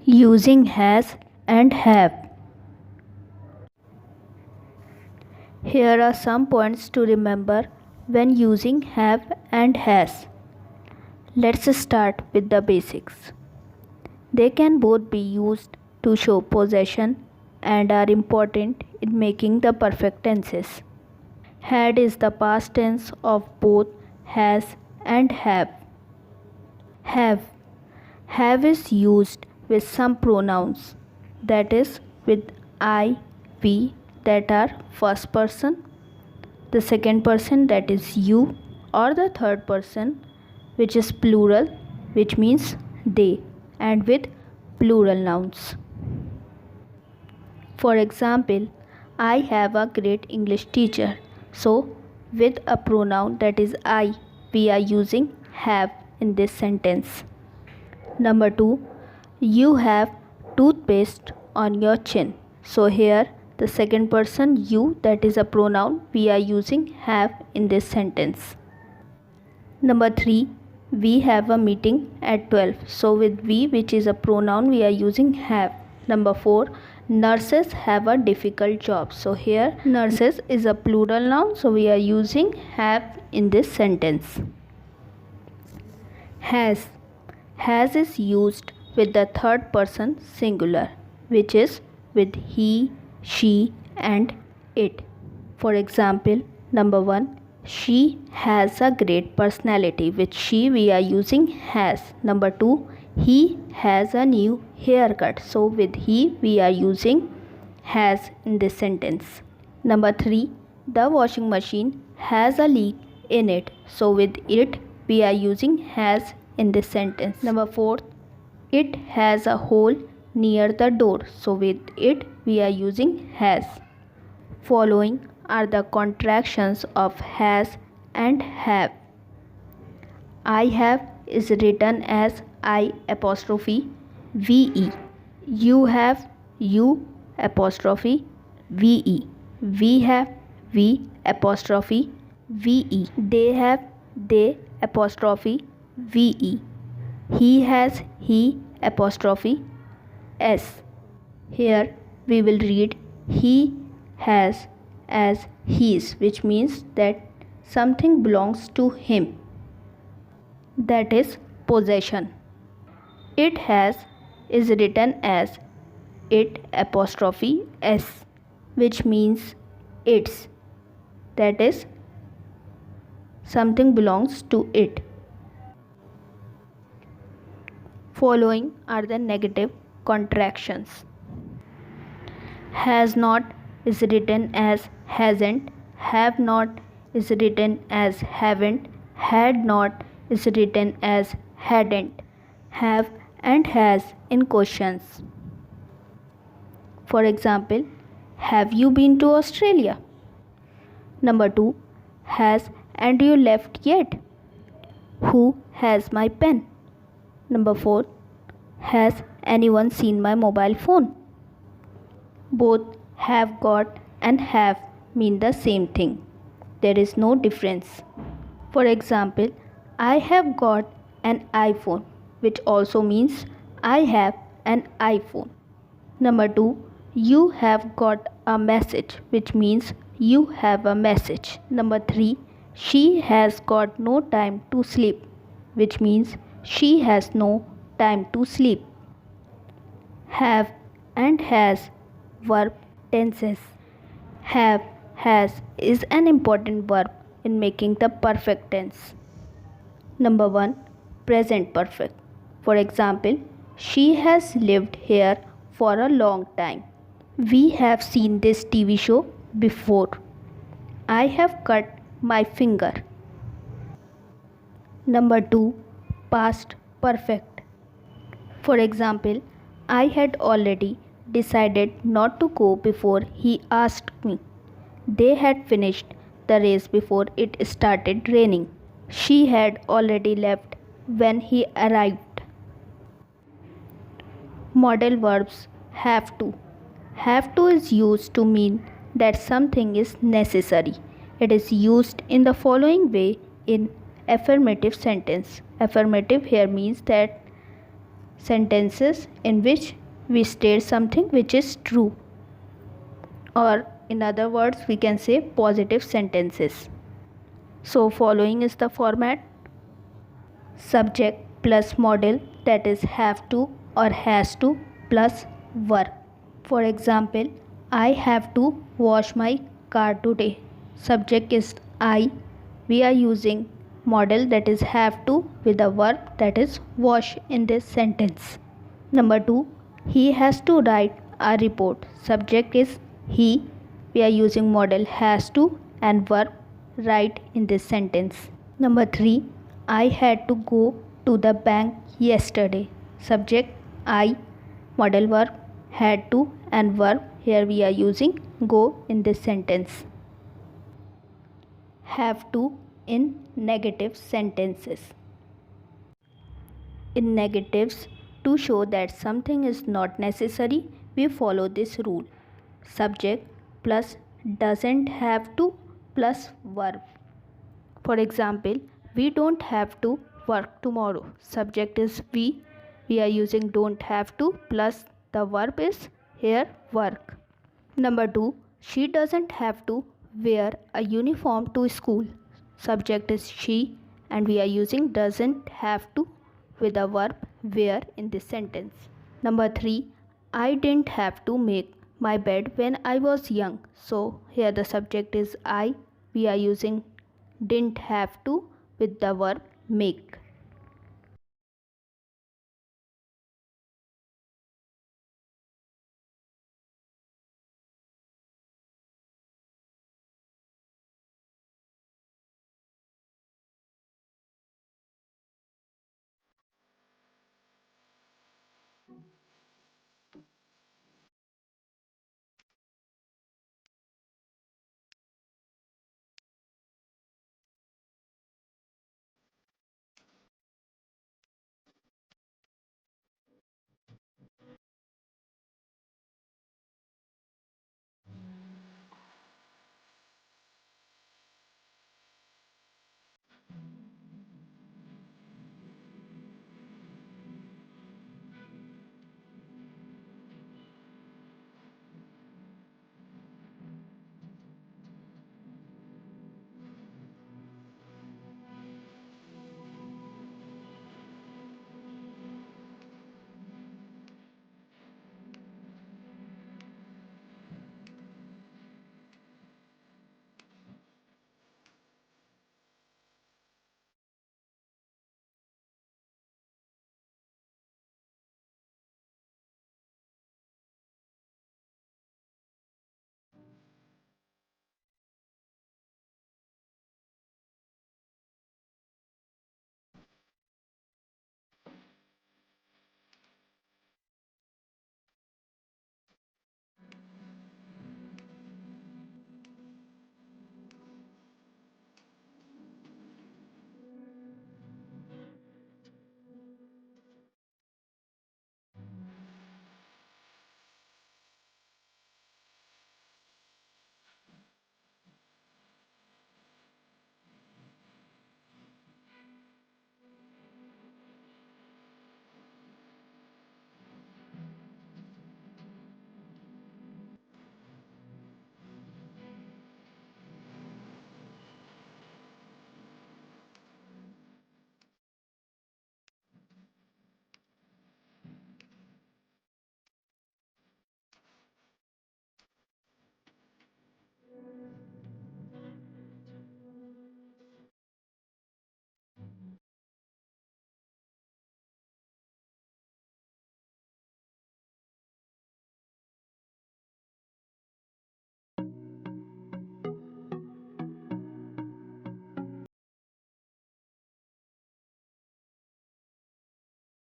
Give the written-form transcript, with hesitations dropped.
Using has and have. Here are some points to remember when using have and has. Let's start with the basics. They can both be used to show possession and are important in making the perfect tenses. Had is the past tense of both has and have. Have is used with some pronouns, that is with I, we that are first person, the second person that is you, or the third person which is plural, which means they, and with plural nouns. For example, I have a great English teacher. So with a pronoun that is I, we are using have in this sentence. Number 2, you have toothpaste on your chin. So here the second person you, that is a pronoun, we are using have in this sentence. Number 3, we have a meeting at 12. So with we, which is a pronoun, we are using have. Number 4, nurses have a difficult job. So here nurses is a plural noun, so we are using have in this sentence. Has is used with the third person singular, which is with he, she and it. For example, number 1, she has a great personality. With she we are using has. Number 2, he has a new haircut. So with he we are using has in this sentence. Number 3, the washing machine has a leak in it. So with it we are using has in this sentence. Number 4, it has a hole near the door. So with it we are using has. Following are the contractions of has and have. I have is written as I apostrophe ve. You have you apostrophe ve. We have we apostrophe ve. They have they apostrophe ve. He has he apostrophe s. Here we will read he has as his, which means that something belongs to him, that is possession. It has is written as it apostrophe s, which means its, that is something belongs to it. Following are the negative contractions. Has not is written as hasn't. Have not is written as haven't. Had not is written as hadn't. Have and has in questions. For example, have you been to Australia? Number 2, has and you left yet? Who has my pen? Number 4, has anyone seen my mobile phone? Both have got and have mean the same thing. There is no difference. For example, I have got an iPhone, which also means I have an iPhone. Number 2, you have got a message, which means you have a message. Number 3, she has got no time to sleep, which means she has no time to sleep. Have and has verb tenses. Have, has is an important verb in making the perfect tense. Number 1, present perfect. For example, she has lived here for a long time. We have seen this TV show before. I have cut my finger. Number 2, past perfect. For example, I had already decided not to go before he asked me. They had finished the race before it started raining. She had already left when he arrived. Modal verbs have to. Have to is used to mean that something is necessary. It is used in the following way in affirmative sentence. Affirmative here means that sentences in which we state something which is true, or in other words we can say positive sentences. So following is the format: subject plus model, that is have to or has to, plus verb. For example, I have to wash my car today. Subject is I. We are using model, that is have to, with the verb, that is wash, in this sentence. Number 2, he has to write a report. Subject is he. We are using model has to and verb write in this sentence. Number 3, I had to go to the bank yesterday. Subject I, model verb had to and verb, here we are using go in this sentence. Have to in negative sentences. In negatives, to show that something is not necessary, we follow this rule: subject plus doesn't have to plus verb. For example, we don't have to work tomorrow. Subject is we. We are using don't have to plus the verb is here work. Number 2, she doesn't have to wear a uniform to school. Subject is she and we are using doesn't have to with the verb wear in this sentence. Number 3, I didn't have to make my bed when I was young. So here the subject is I. We are using didn't have to with the verb make.